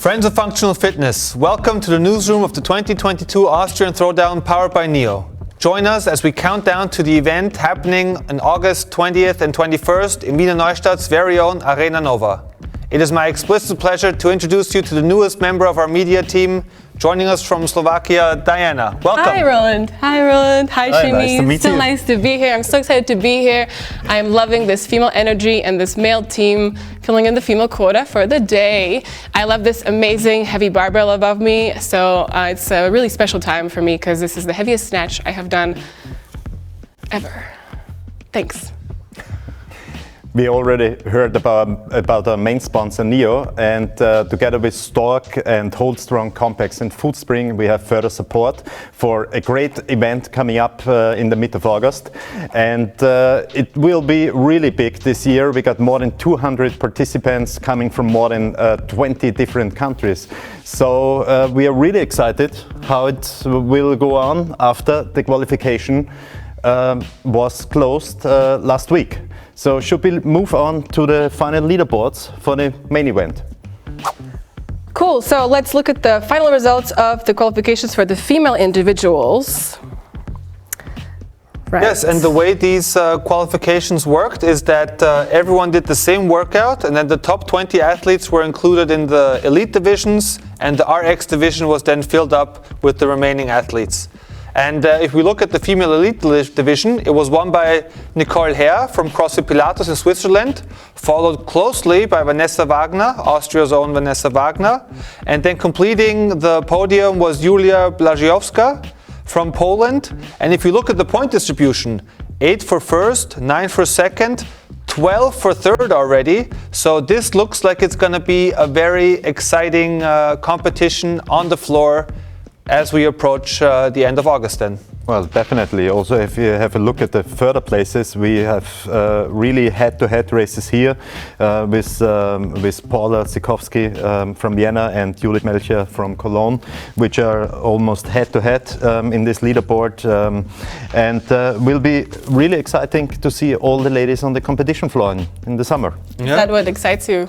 Friends of Functional Fitness, welcome to the newsroom of the 2022 Austrian Throwdown powered by NEO. Join us as we count down to the event happening on August 20th and 21st in Wiener Neustadt's very own Arena Nova. It is my explicit pleasure to introduce you to the newest member of our media team, joining us from Slovakia, Diana. Welcome. Hi, Roland. Hi, Roland. Hi, Shimi. Nice to meet you. Nice to be here. I'm so excited to be here. I'm loving this female energy and this male team filling in the female quota for the day. I love this amazing heavy barbell above me. So it's a really special time for me because this is the heaviest snatch I have done ever. Thanks. We already heard about our main sponsor NEO, and together with Stork and Hold Strong Complex and Footspring, we have further support for a great event coming up in the mid of August, and it will be really big this year. We got more than 200 participants coming from more than 20 different countries. So we are really excited how it will go on after the qualification was closed last week. So should we move on to the final leaderboards for the main event? Cool. So let's look at the final results of the qualifications for the female individuals. Right. Yes, and the way these qualifications worked is that everyone did the same workout, and then the top 20 athletes were included in the elite divisions, and the RX division was then filled up with the remaining athletes. And if we look at the female elite division, it was won by Nicole Herr from CrossFit Pilatus in Switzerland, followed closely by Vanessa Wagner, Austria's own Vanessa Wagner. And then completing the podium was Julia Blaziowska from Poland. And if you look at the point distribution, 8 for first, 9 for second, 12 for third already. So this looks like it's going to be a very exciting competition on the floor as we approach the end of August then. Well, definitely. Also, if you have a look at the further places, we have really head-to-head races here with Paula Sikowski from Vienna and Judith Melcher from Cologne, which are almost head-to-head in this leaderboard. And will be really exciting to see all the ladies on the competition floor in the summer. Yeah. Is that what excites you?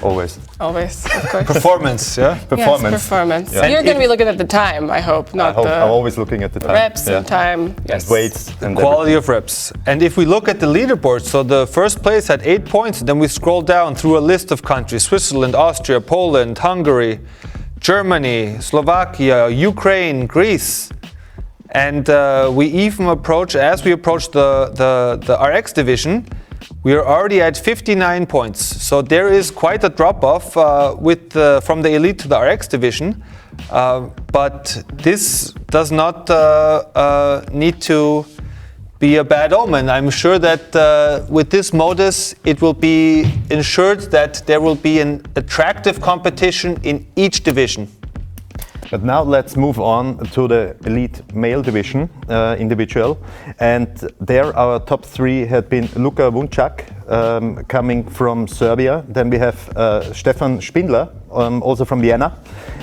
Always. Always, of course. Performance, yeah? Performance. Yes, performance. Yeah. You're going to be looking at the time, I hope, not I'm always looking at the time. Reps and time. Yes. And weights. And quality of reps. And if we look at the leaderboard, so the first place had 8 points, then we scroll down through a list of countries: Switzerland, Austria, Poland, Hungary, Germany, Slovakia, Ukraine, Greece. And we even approach, as we approach the RX division, we are already at 59 points. So there is quite a drop-off from the elite to the RX division. But this does not need to be a bad omen. I'm sure that with this modus, it will be ensured that there will be an attractive competition in each division. But now let's move on to the elite male division, individual. And there our top 3 had been Luka Vuncak, coming from Serbia. Then we have Stefan Spindler, also from Vienna.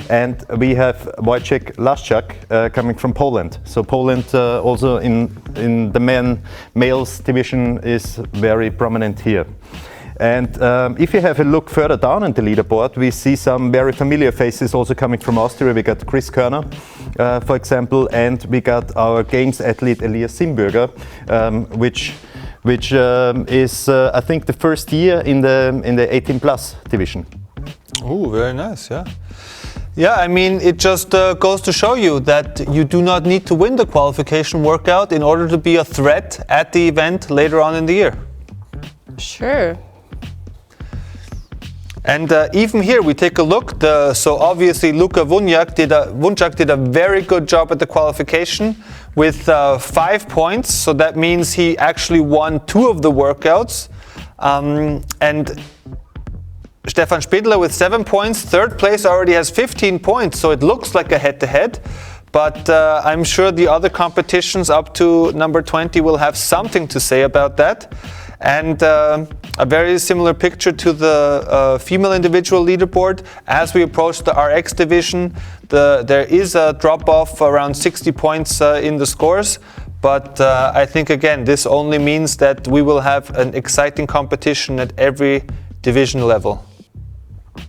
And we have Wojciech Laszczak, coming from Poland. So Poland also in the males division is very prominent here. And if you have a look further down in the leaderboard, we see some very familiar faces also coming from Austria. We got Chris Körner, for example, and we got our games athlete Elias Simberger, which is I think the first year in the 18 plus division. Oh, very nice, yeah. Yeah, I mean, it just goes to show you that you do not need to win the qualification workout in order to be a threat at the event later on in the year. Sure. And even here we take a look. So obviously Luka Vuncak did a very good job at the qualification with 5 points. So that means he actually won 2 of the workouts. And Stefan Spindler with 7 points, third place, already has 15 points. So it looks like a head-to-head. But I'm sure the other competitions up to number 20 will have something to say about that. And a very similar picture to the female individual leaderboard. As we approach the RX division, there is a drop-off around 60 points in the scores. But I think, again, this only means that we will have an exciting competition at every division level.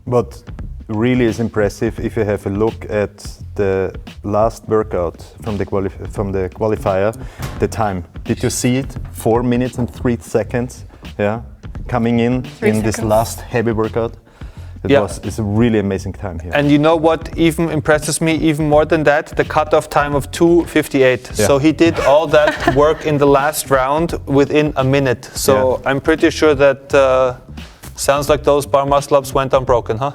But really is impressive if you have a look at the last workout from the qualifier, the time. Did you see it? 4 minutes and 3 seconds. Yeah, coming in this last heavy workout. It's a really amazing time here. And you know what even impresses me even more than that? The cutoff time of 2:58. Yeah. So he did all that work in the last round within a minute. So I'm pretty sure that sounds like those bar muscle ups went unbroken, huh?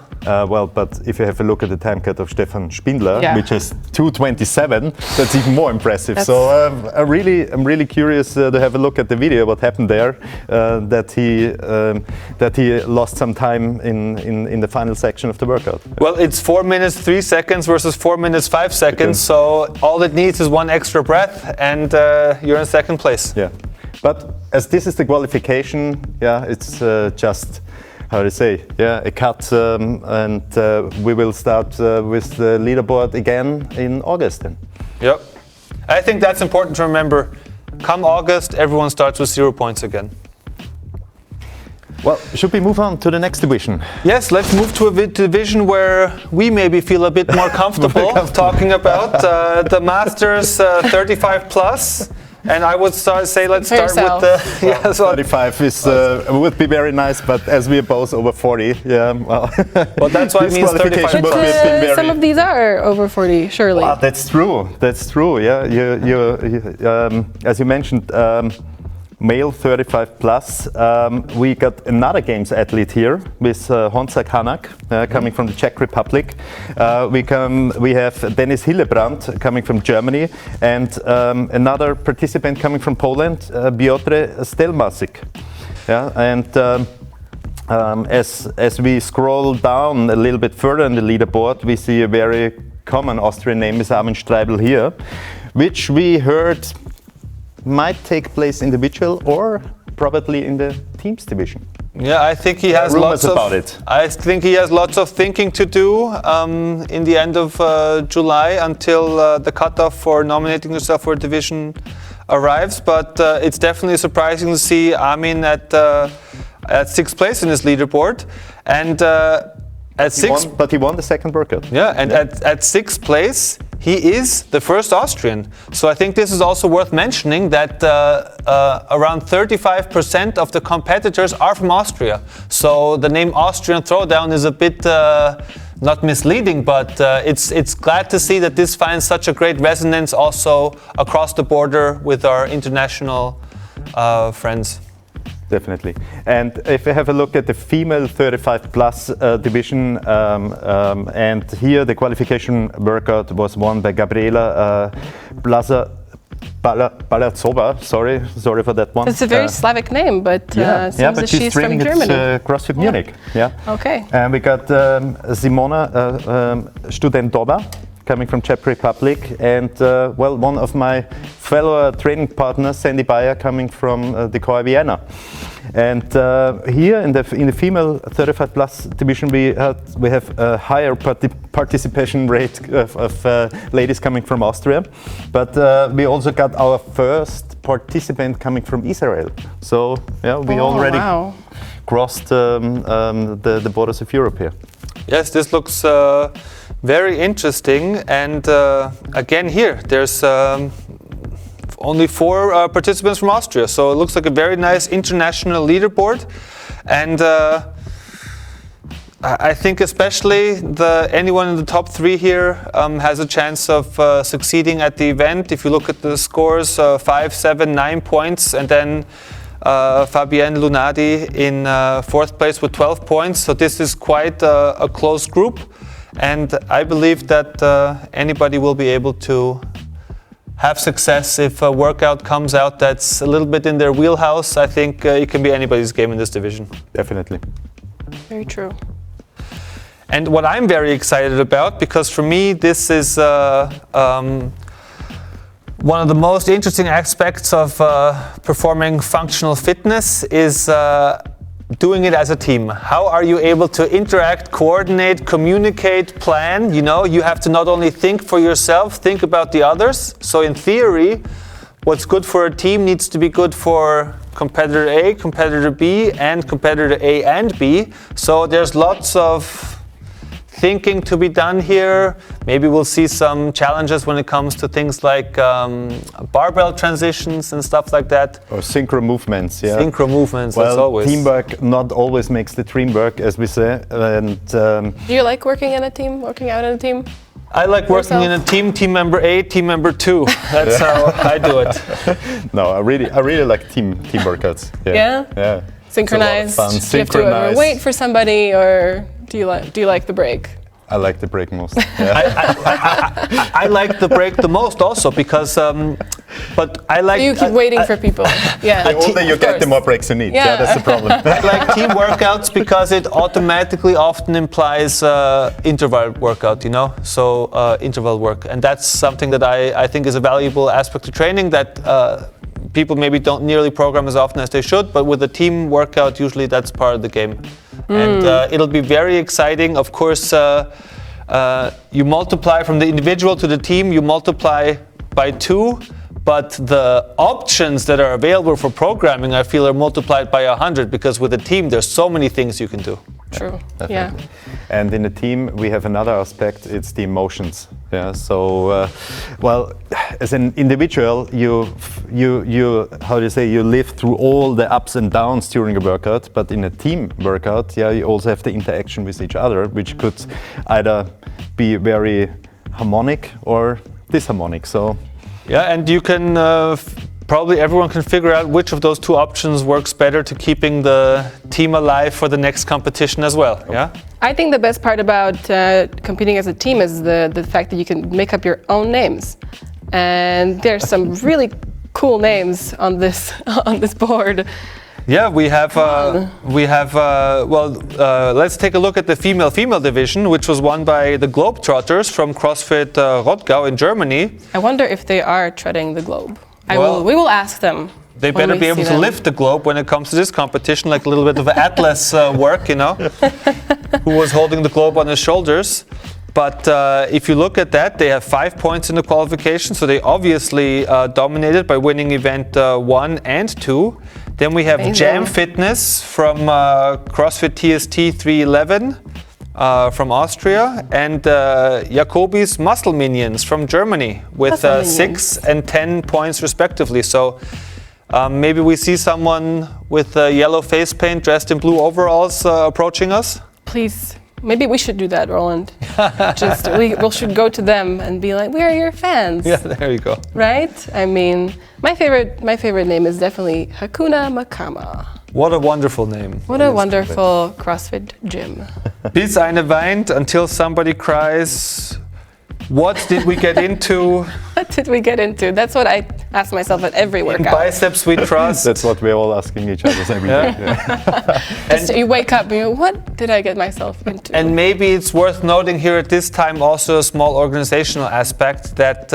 Well, but if you have a look at the time cut of Stefan Spindler, which is 2:27, that's even more impressive. So I'm really curious to have a look at the video. What happened there? That he lost some time in the final section of the workout. Well, it's 4 minutes 3 seconds versus 4 minutes 5 seconds. So all it needs is one extra breath, and you're in second place. Yeah, but as this is the qualification, it's just. How to say? Yeah, a cut, and we will start with the leaderboard again in August then. Yep. I think that's important to remember. Come August, everyone starts with 0 points again. Well, should we move on to the next division? Yes, let's move to a division where we maybe feel a bit more comfortable talking about the Masters 35 plus. And I would say let's start with the 35 is would be very nice, but as we are both over 40, well that's why it means 35. But some of these are over 40, surely. That's true. That's true. Yeah, you as you mentioned, male 35 plus. We got another games athlete here with Honza Kanak coming from the Czech Republic. We have Dennis Hillebrand coming from Germany, and another participant coming from Poland, Piotr Stelmasik. Yeah, and as we scroll down a little bit further in the leaderboard, we see a very common Austrian name is Armin Streibel here, which we heard might take place individual or probably in the teams division. Yeah, I think he has I think he has lots of thinking to do in the end of July until the cutoff for nominating yourself for a division arrives. But it's definitely surprising to see Armin at 6th place in his leaderboard, and but he won the second workout. Yeah, and at 6th place, he is the first Austrian. So I think this is also worth mentioning that around 35% of the competitors are from Austria. So the name Austrian Throwdown is a bit not misleading, but it's glad to see that this finds such a great resonance also across the border with our international friends. Definitely. And if you have a look at the female 35 plus division, and here the qualification workout was won by Gabriela Balazova. Sorry for that one. It's a very Slavic name, but it seems that she's from Germany. CrossFit Munich. Yeah. Okay. And we got Simona Studentova coming from Czech Republic, and one of my fellow training partners, Sandy Bayer, coming from the Core Vienna. And here in the female 35 plus division, we have a higher participation rate of ladies coming from Austria, but we also got our first participant coming from Israel. So we already crossed the borders of Europe here. Yes, this looks very interesting, and again here there's only 4 participants from Austria, so it looks like a very nice international leaderboard, and I think especially anyone in the top 3 here has a chance of succeeding at the event. If you look at the scores, 5, 7, 9 points, and then Fabienne Lunardi in 4th place with 12 points, so this is quite a close group, and I believe that anybody will be able to have success if a workout comes out that's a little bit in their wheelhouse. I think it can be anybody's game in this division. Definitely. Very true. And what I'm very excited about, because for me this is one of the most interesting aspects of performing functional fitness, is doing it as a team. How are you able to interact, coordinate, communicate, plan? You have to not only think for yourself, think about the others. So in theory, what's good for a team needs to be good for competitor A, competitor B, and competitor A and B. So there's lots of thinking to be done here. Maybe we'll see some challenges when it comes to things like barbell transitions and stuff like that. Or synchro movements, yeah. Synchro movements, well, that's always. Teamwork not always makes the dream work, as we say. And do you like working in a team, working out in a team? I like working in a team, team member A, team member 2. That's how I do it. No, I really like team workouts. Yeah? Yeah. Synchronized. Fun. Do you have to wait for somebody, or do you like the break? I like the break most. Yeah. I like the break the most also because, but I like. So you keep waiting for people. Yeah. The older you get, the more breaks you need. Yeah, that's the problem. I like team workouts because it automatically often implies interval workout, you know, so interval work, and that's something that I think is a valuable aspect of training that people maybe don't nearly program as often as they should, but with a team workout, usually that's part of the game. And it'll be very exciting. Of course, you multiply from the individual to the team, you multiply by 2, but the options that are available for programming, I feel, are multiplied by 100, because with a team, there's so many things you can do. True. Yeah. And in a team, we have another aspect. It's the emotions. Yeah. So, well, as an individual, you how do you say, you live through all the ups and downs during a workout. But in a team workout, yeah, you also have the interaction with each other, which could either be very harmonic or disharmonic. So. Yeah, and you can probably everyone can figure out which of those 2 options works better to keeping the team alive for the next competition as well. Yeah. I think the best part about competing as a team is the fact that you can make up your own names, and there's some really cool names on this board. Yeah, we have. Let's take a look at the female division, which was won by the Globetrotters from CrossFit Rottgau in Germany. I wonder if they are treading the globe. We will ask them. They better be able to lift the globe when it comes to this competition, like a little bit of Atlas work, you know, who was holding the globe on his shoulders. But if you look at that, they have 5 points in the qualification, so they obviously dominated by winning event 1 and 2. Then we have Jam Fitness from CrossFit TST 311 from Austria, and Jacobi's Muscle Minions from Germany with 6 and 10 points respectively. So maybe we see someone with yellow face paint dressed in blue overalls approaching us. Please. Maybe we should do that, Roland. We should go to them and be like, "We are your fans." Yeah, there you go. Right? I mean, my favorite name is definitely Hakuna Makama. What a wonderful name. What a wonderful CrossFit gym. Bis eine weint until somebody cries. What did we get into? What did we get into? That's what I ask myself at every workout. In biceps we trust. That's what we're all asking each other every day. And you wake up and you go, what did I get myself into? And maybe it's worth noting here at this time also a small organizational aspect that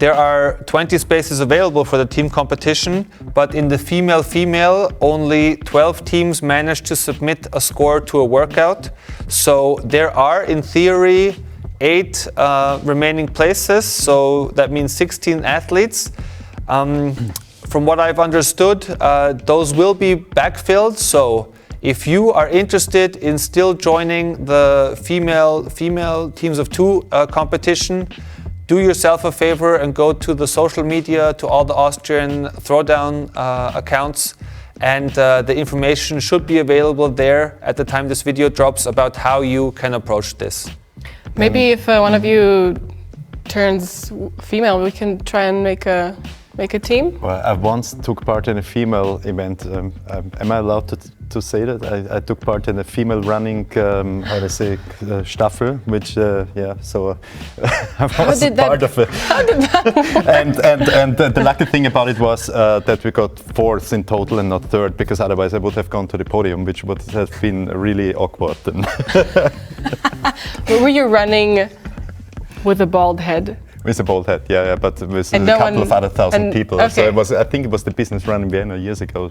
there are 20 spaces available for the team competition, but in the female only 12 teams managed to submit a score to a workout. So there are, in theory, 8 remaining places, so that means 16 athletes. From what I've understood, those will be backfilled, so if you are interested in still joining the female teams of 2 competition, do yourself a favor and go to the social media, to all the Austrian throwdown accounts, and the information should be available there at the time this video drops about how you can approach this. Maybe if one of you turns female, we can try and make a team. Well, I once took part in a female event. Am I allowed to say that? I took part in a female running, Staffel, which, yeah, so I was part of it. How did that work? And the lucky thing about it was that we got 4th in total and not 3rd, because otherwise I would have gone to the podium, which would have been really awkward. Were you running with a bald head? With a bald head, yeah, but with a couple of other thousand people. Okay. So I think it was the business run in Vienna years ago.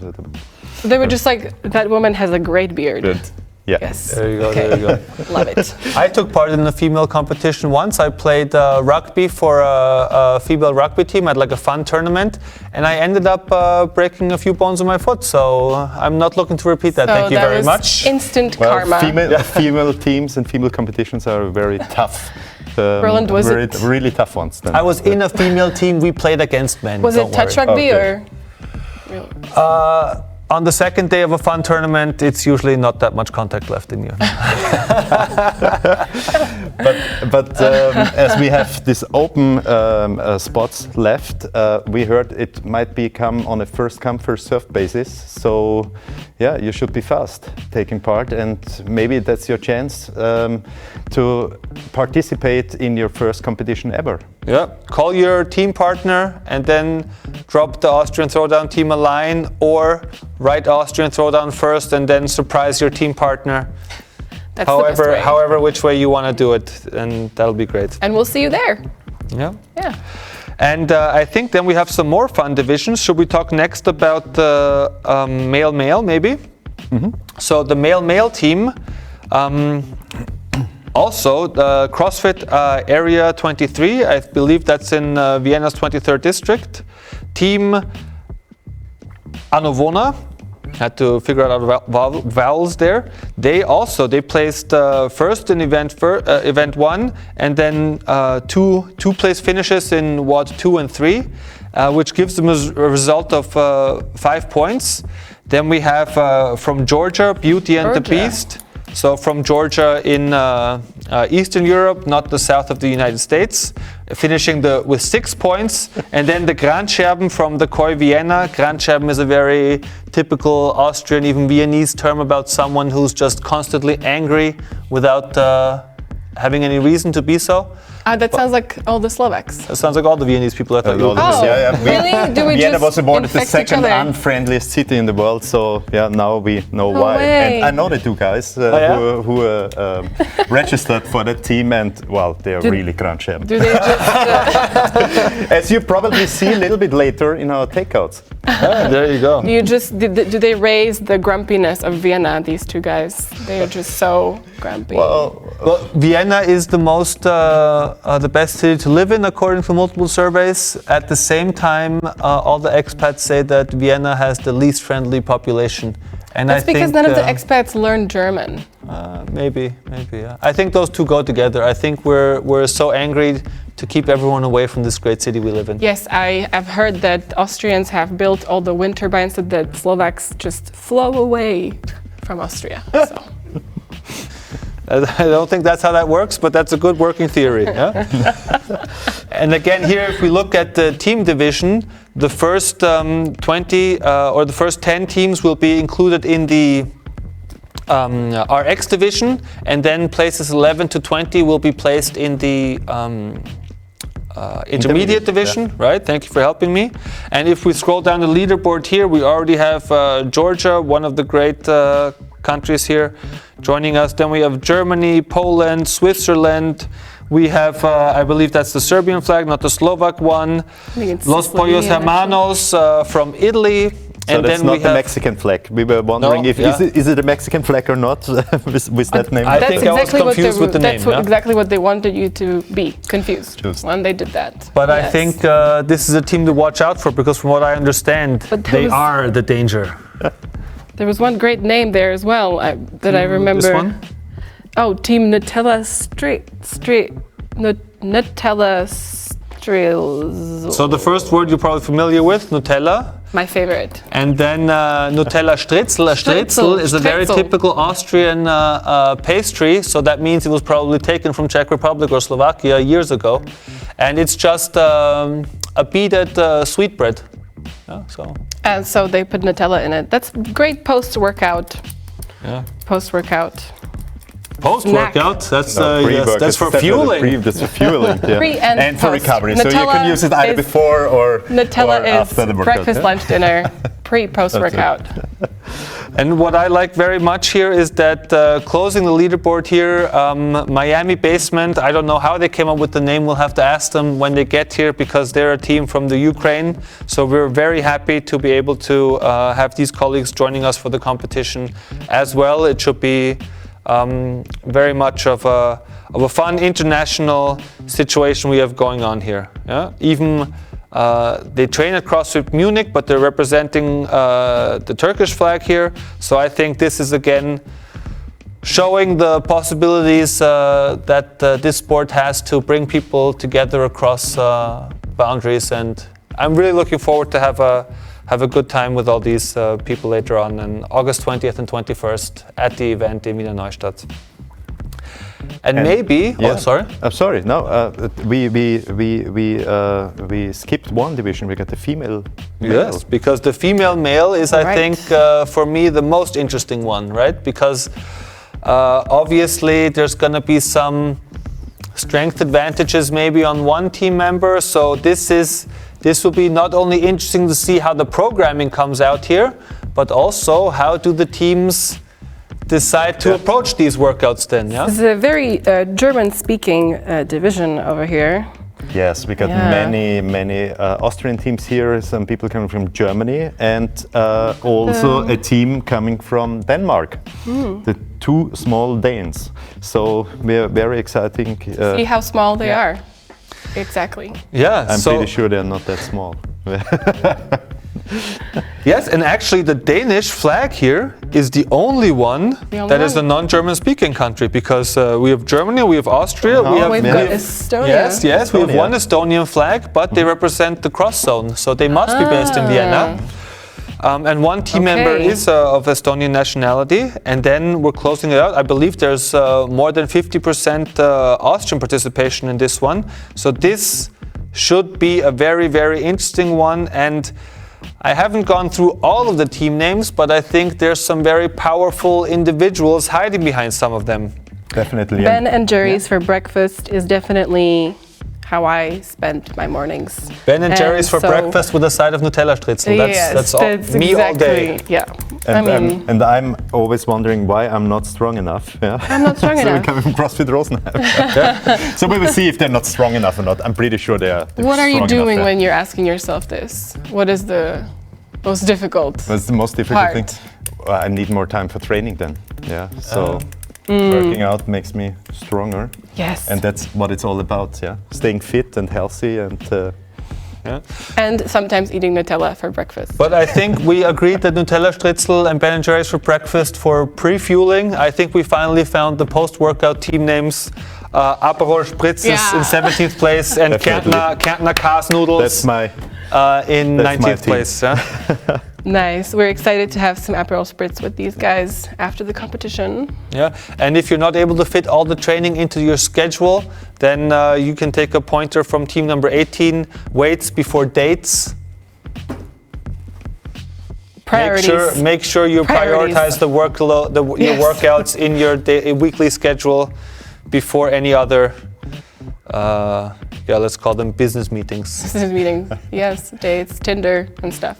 They were just like, that woman has a great beard. Good. Yeah. Yes. There you go. Okay. There you go. Love it. I took part in a female competition once. I played rugby for a female rugby team at like a fun tournament, and I ended up breaking a few bones in my foot. So I'm not looking to repeat that. So Thank you that very was much. Instant Well, karma. female teams and female competitions are very tough. Roland, was very, it- really tough ones? Then. I was in a female team. We played against men. Was don't it touch worry. rugby Okay. or? On the second day of a fun tournament, it's usually not that much contact left in you. But as we have these open spots left, we heard it might become on a first come first served basis. So yeah, you should be fast taking part, and maybe that's your chance to participate in your first competition ever. Yeah, call your team partner and then drop the Austrian throwdown team a line, or write Austrian throwdown first and then surprise your team partner. That's the best way. However, which way you want to do it, and that'll be great. And we'll see you there. Yeah. Yeah. And I think then we have some more fun divisions. Should we talk next about the male-male, maybe? Mm-hmm. So the male-male team, also the CrossFit Area 23, I believe that's in Vienna's 23rd district. Team Anovona, had to figure out vowels there. They placed first in event 1, and then two place finishes in WOD 2 and 3, which gives them a result of 5 points. Then we have from Georgia, Beauty and the Beast. So from Georgia in Eastern Europe, not the south of the United States, finishing with 6 points. And then the Grandscherben from the Koi Vienna. Grandscherben is a very typical Austrian, even Viennese term about someone who's just constantly angry without having any reason to be so. That sounds like all the Slovaks. That sounds like all the Viennese people I thought you were Oh, Yeah. really? Do we Vienna just was awarded the infect each second other? unfriendliest city in the world, so yeah, now we know No why. way. And I know the two guys who registered for that team, and well, they are really Grandscherben. Do they just? As you probably see a little bit later in our takeouts. There you go. Do they raise the grumpiness of Vienna? These two guys, they are just so grumpy. Well, Vienna is the the best city to live in, according to multiple surveys. At the same time, all the expats say that Vienna has the least friendly population. And That's I because think, none of the expats learn German. Maybe, yeah. I think those two go together. I think we're so angry to keep everyone away from this great city we live in. Yes, I have heard that Austrians have built all the wind turbines so that Slovaks just flow away from Austria. So. I don't think that's how that works, but that's a good working theory. Yeah? And again, here, if we look at the team division, the first 20 or the first 10 teams will be included in the RX division, and then places 11 to 20 will be placed in the intermediate division, right? Thank you for helping me. And if we scroll down the leaderboard here, we already have Georgia, one of the great countries here, joining us. Then we have Germany, Poland, Switzerland. We have, I believe that's the Serbian flag, not the Slovak one. Los Pollos Hermanos from Italy. So and that's then not we the have Mexican flag. We were wondering if is it a Mexican flag or not with that name. I think I was confused with the name. That's exactly what they wanted you to be, confused when they did that. But yes. I think this is a team to watch out for, because from what I understand, they are the danger. There was one great name there as well that I remember. This one? Oh, Team Nutella Nutella Strills. So the first word you're probably familiar with, Nutella. My favorite. And then Nutella Stritzel. A Stritzel is a very typical Austrian pastry, so that means it was probably taken from Czech Republic or Slovakia years ago. And it's just a beaded sweetbread. Yeah, and so they put Nutella in it. That's great post-workout. Yeah. Post-workout. Post-workout? That's for fueling. That's for fueling. Yeah. Pre and for recovery. Nutella, so you can use it either before or Nutella or after the is workout. breakfast, lunch, dinner, post-workout. And what I like very much here is that closing the leaderboard here, Miami Basement, I don't know how they came up with the name, we'll have to ask them when they get here because they're a team from the Ukraine. So we're very happy to be able to have these colleagues joining us for the competition as well. It should be very much of a fun international situation we have going on here. Yeah? Even they train at CrossFit Munich, but they're representing the Turkish flag here. So I think this is again showing the possibilities that this sport has to bring people together across boundaries. And I'm really looking forward to have a good time with all these people later on August 20th and 21st at the event in Wiener Neustadt. And maybe, yeah. oh sorry. Sorry, no, we skipped one division. We got the female male. Yes, because the female male is, I think, for me, the most interesting one, right? Because obviously there's going to be some strength advantages maybe on one team member. So this will be not only interesting to see how the programming comes out here, but also how do the teams decide to approach these workouts then, yeah? It's a very German-speaking division over here. Yes, we got many Austrian teams here, some people coming from Germany, and also a team coming from Denmark, the two small Danes. So we're very exciting. See how small they are. Exactly. Yeah, I'm pretty sure they're not that small. Yes, and actually the Danish flag here is the only one that is a non-German speaking country, because we have Germany, we have Austria, we've got Estonia. Yes, we have one Estonian flag, but they represent the cross zone, so they must be based in Vienna. And one team member is of Estonian nationality, and then we're closing it out. I believe there's more than 50% Austrian participation in this one. So this should be a very, very interesting one. And I haven't gone through all of the team names, but I think there's some very powerful individuals hiding behind some of them. Definitely. Ben and Jerry's for breakfast is definitely how I spend my mornings. Ben and Jerry's for breakfast with a side of Nutella Stritzel. That's me exactly, all day. Yeah. And I'm always wondering why I'm not strong enough. Yeah? I'm not strong so enough. we're coming from CrossFit Rosenheim. So we will see if they're not strong enough or not. I'm pretty sure they are. What are you doing when you're asking yourself this? What is the most difficult What's the most difficult part? thing? I need more time for training then. Yeah. So working out makes me stronger. Yes. And that's what it's all about. Yeah. Staying fit and healthy and. And sometimes eating Nutella for breakfast. But I think we agreed that Nutella Stritzel and Ben & Jerry's for breakfast for pre-fueling. I think we finally found the post-workout team names. Aperol Spritz is in 17th place and Kärntner Kars Noodles in 19th place. Yeah? Nice. We're excited to have some Aperol Spritz with these guys after the competition. Yeah, and if you're not able to fit all the training into your schedule, then you can take a pointer from team number 18, weights before dates. Priorities. Make sure you prioritize the workload, your workouts in your weekly schedule before any other, let's call them business meetings. Business meetings, yes, dates, Tinder and stuff.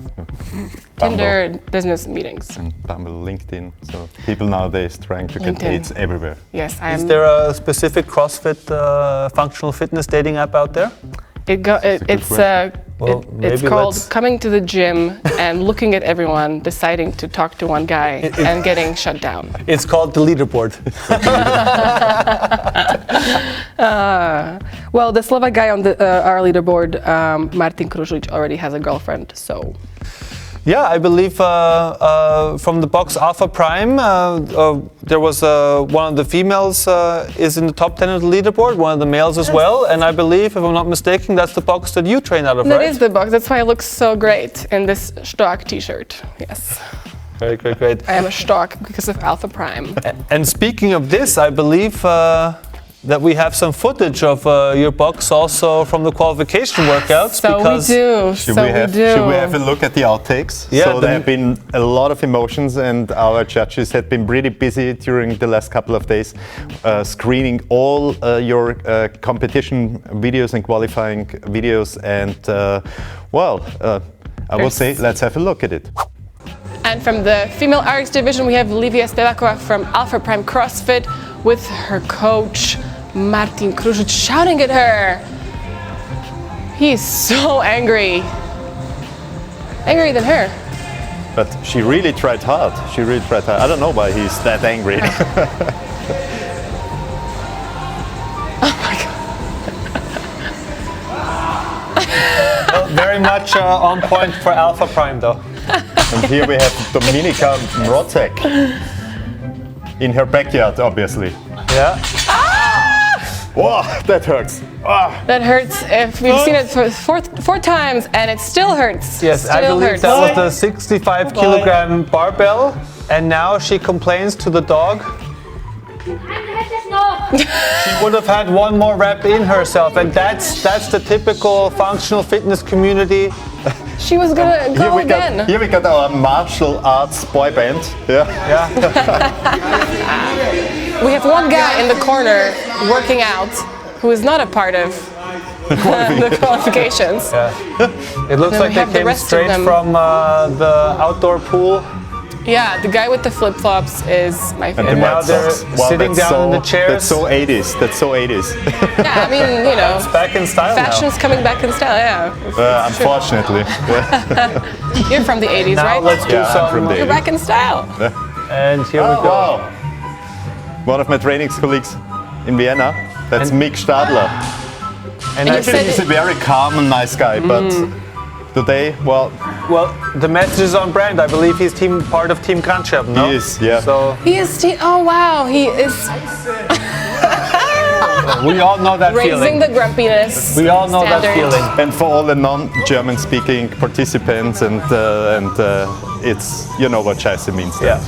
Tinder and business meetings. And Bumble, LinkedIn. So people nowadays trying to get dates everywhere. Yes, Is there a specific CrossFit functional fitness dating app out there? It's called coming to the gym and looking at everyone, deciding to talk to one guy and getting shut down. It's called the leaderboard. Well, the Slovak guy on our leaderboard, Martin Kružlič, already has a girlfriend, so. Yeah, I believe from the box Alpha Prime, there was one of the females is in the top 10 of the leaderboard, one of the males as well, and I believe, if I'm not mistaken, that's the box that you train out of, right? That is the box. That's why it looks so great in this Stark t-shirt. Yes. Very great. I am a Stark because of Alpha Prime. And speaking of this, I believe that we have some footage of your box also from the qualification workouts. So because we do. Should we have a look at the outtakes? Yeah, so there have been a lot of emotions, and our judges had been pretty busy during the last couple of days screening all your competition videos and qualifying videos. And I would say let's have a look at it. And from the female RX division, we have Livia Spevakova from Alpha Prime CrossFit with her coach, Martin Kružić, shouting at her. He's so angry. Angrier than her. But she really tried hard. She really tried hard. I don't know why he's that angry. Well, very much on point for Alpha Prime, though. And here we have Dominika Mrotek in her backyard, obviously. Yeah. Wow, that hurts. That hurts. If we've seen it for four times and it still hurts. Yes, still I believe hurts. that was the 65 kilogram barbell, and now she complains to the dog. She would have had one more rep in herself, and that's the typical functional fitness community. She was gonna go again. Here we got our martial arts boy band. Yeah. We have one guy in the corner working out who is not a part of the qualifications. Yeah. It looks Then like we they have the came rest of straight them. from the outdoor pool. Yeah, the guy with the flip-flops is my And the favorite. now white they're socks. Wow, sitting that's down in the chairs. That's so 80s. That's so 80s. Yeah, I mean, you know, It's back in style fashion's coming back in style, yeah. Unfortunately. You're from the 80s, now. Now right? let's do Yeah, I'm from some. the You're back in style. And here we go. Wow. One of my trainingscolleagues in Vienna. That's And- Mick Stadler. And And you Actually, said he's a very calm and nice guy, but today, well, the message is on brand. I believe he's part of Team Kranjab, no? he is, yeah. So He is, oh wow, he is we all know that raising feeling. the grumpiness We all know that standard. feeling. And for all the non-German speaking participants, and it's, you know what Scheiße means. Yeah.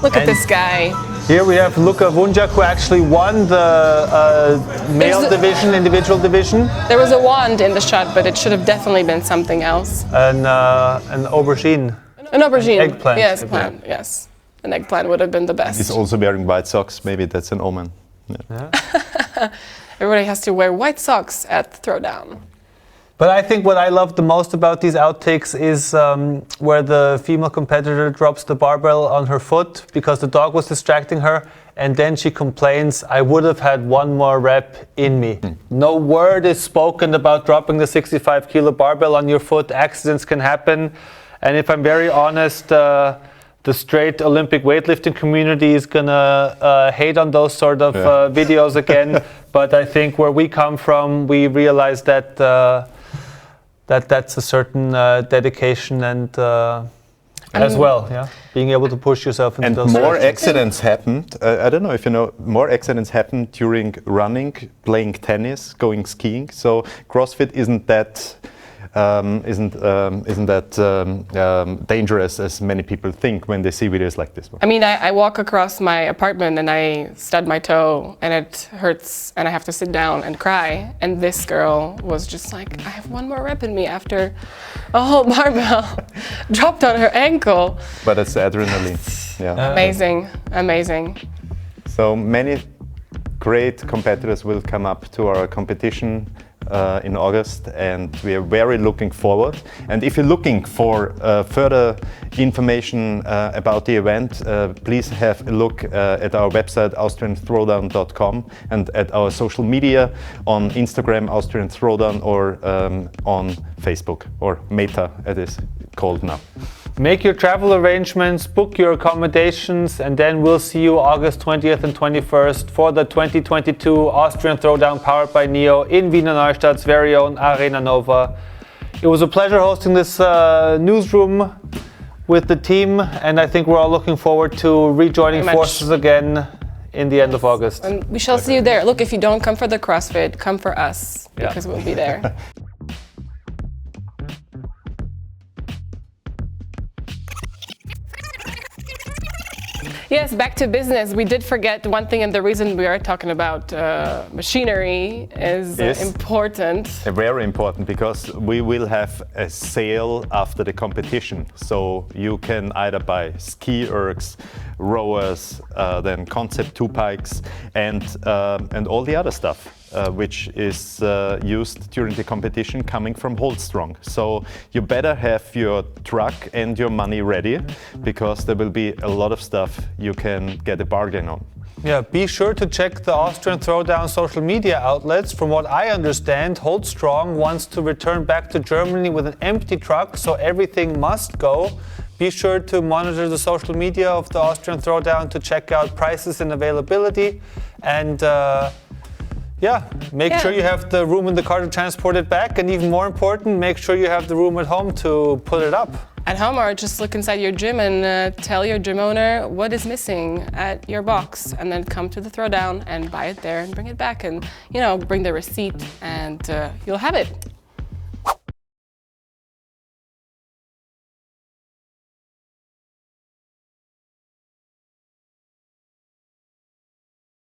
Look at And- this guy. Here we have Luka Vunjak, who actually won the male There's a- division, individual division, There was a wand in the shot, but it should have definitely been something else. and an aubergine. An aubergine. Eggplant. Yes, eggplant. Yes. An eggplant would have been the best. He's also wearing white socks. Maybe that's an omen. Everybody has to wear white socks at Throwdown. But I think what I love the most about these outtakes is where the female competitor drops the barbell on her foot because the dog was distracting her, and then she complains, I would have had one more rep in me. No word is spoken about dropping the 65 kilo barbell on your foot. Accidents can happen. And if I'm very honest, the straight Olympic weightlifting community is gonna hate on those sort of videos again. But I think where we come from, we realize that that's a certain dedication and as well, yeah, being able to push yourself into And those. more directions. accidents happened. I don't know if you know. More accidents happened during running, playing tennis, going skiing. So CrossFit isn't that dangerous as many people think when they see videos like this one. I mean, I walk across my apartment and I stub my toe and it hurts and I have to sit down and cry. And this girl was just like, I have one more rep in me after a whole barbell dropped on her ankle. But it's the adrenaline. Yeah. Amazing, amazing. So many great competitors will come up to our competition in August, and we are very looking forward. And if you're looking for further information about the event, please have a look at our website austrianthrowdown.com and at our social media on Instagram Austrian Throwdown or on Facebook, or Meta it is called now. Make your travel arrangements, book your accommodations, and then we'll see you August 20th and 21st for the 2022 Austrian Throwdown powered by NEO in Wiener Neustadt's very own Arena Nova. It was a pleasure hosting this newsroom with the team, and I think we're all looking forward to rejoining Very much. forces again in the end of August. And we shall see you there. Look, if you don't come for the CrossFit, come for us Yeah. because we'll be there. Yes, back to business. We did forget one thing, and the reason we are talking about machinery is Yes. important. Very important, because we will have a sale after the competition. So you can either buy ski ergs, rowers, then Concept 2 pikes, and all the other stuff. which is used during the competition coming from Holdstrong. So you better have your truck and your money ready, because there will be a lot of stuff you can get a bargain on. Yeah, be sure to check the Austrian Throwdown social media outlets. From what I understand, Holdstrong wants to return back to Germany with an empty truck, so everything must go. Be sure to monitor the social media of the Austrian Throwdown to check out prices and availability. And make sure you have the room in the car to transport it back. And even more important, make sure you have the room at home to put it up. At home, or just look inside your gym and tell your gym owner what is missing at your box, and then come to the Throwdown and buy it there and bring it back, and bring the receipt, and you'll have it.